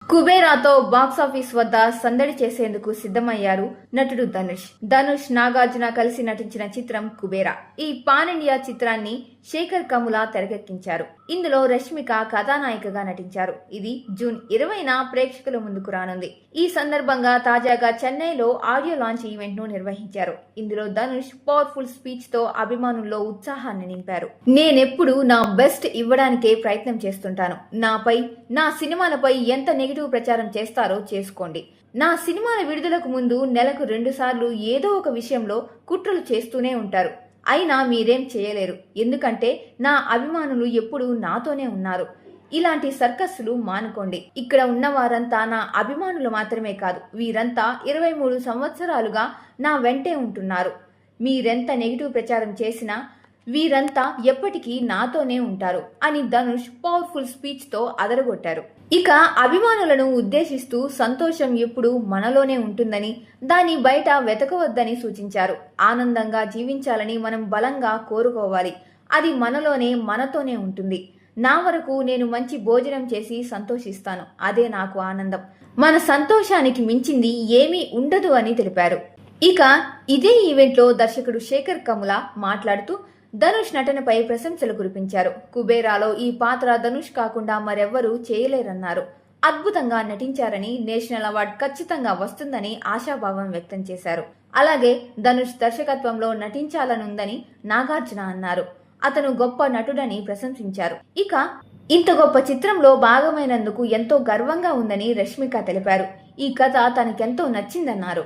కుబేరాతో box office వద్ద సందడి చేసేందుకు సిద్ధమయ్యారు నటుడు ధనుష్ నాగార్జున కలిసి నటించిన చిత్రం కుబేరా. ఈ పాన్ ఇండియా చిత్రాన్ని శేఖర్ కముల తెరకెక్కించారు. ఇందులో రష్మిక కథానాయికగా నటించారు. ఇది జూన్ 20న ప్రేక్షకుల ముందుకు రానుంది. ఈ సందర్భంగా తాజాగా చెన్నైలో ఆడియో లాంచ్ ఈవెంట్ ను నిర్వహించారు. ఇందులో ధనుష్ పవర్ఫుల్ స్పీచ్ తో అభిమానుల్లో ఉత్సాహాన్ని నింపారు. నేనెప్పుడు నా బెస్ట్ ఇవ్వడానికే ప్రయత్నం చేస్తుంటాను. నా సినిమాలపై ఎంత నెగిటివ్ ప్రచారం చేస్తారో చేసుకోండి. నా సినిమాల విడుదలకు ముందు నెలకు 2 సార్లు ఏదో ఒక విషయంలో కుట్రలు చేస్తూనే ఉంటారు. అయినా మీరేం చేయలేరు. ఎందుకంటే నా అభిమానులు ఎప్పుడూ నాతోనే ఉన్నారు. ఇలాంటి సర్కస్సులు మానుకోండి. ఇక్కడ ఉన్న వారంతా నా అభిమానులు మాత్రమే కాదు, వీరంతా 23 సంవత్సరాలుగా నా వెంటే ఉంటున్నారు. మీరెంత నెగిటివ్ ప్రచారం చేసినా వీరంతా ఎప్పటికీ నాతోనే ఉంటారు అని ధనుష్ పవర్ఫుల్ స్పీచ్ తో అదరగొట్టారు. ఇక అభిమానులను ఉద్దేశిస్తూ సంతోషం ఎప్పుడూ మనలోనే ఉంటుందని, దాన్ని బయట వెతకవద్దని సూచించారు. ఆనందంగా జీవించాలని మనం బలంగా కోరుకోవాలి. అది మనతోనే ఉంటుంది. నా వరకు నేను మంచి భోజనం చేసి సంతోషిస్తాను. అదే నాకు ఆనందం. మన సంతోషానికి మించింది ఏమీ ఉండదు అని తెలిపారు. ఇక ఇదే ఈవెంట్లో దర్శకుడు శేఖర్ కముల మాట్లాడుతూ ధనుష్ నటనపై ప్రశంసలు కురిపించారు. కుబేరాలో ఈ పాత్ర ధనుష్ కాకుండా మరెవ్వరూ చేయలేరన్నారు. అద్భుతంగా నటించారని, నేషనల్ అవార్డు ఖచ్చితంగా వస్తుందని ఆశాభావం వ్యక్తం చేశారు. అలాగే ధనుష్ దర్శకత్వంలో నటించాలనుందని నాగార్జున అన్నారు. అతను గొప్ప నటుడని ప్రశంసించారు. ఇక ఇంత గొప్ప చిత్రంలో భాగమైనందుకు ఎంతో గర్వంగా ఉందని రష్మిక తెలిపారు. ఈ కథ తనకెంతో నచ్చిందన్నారు.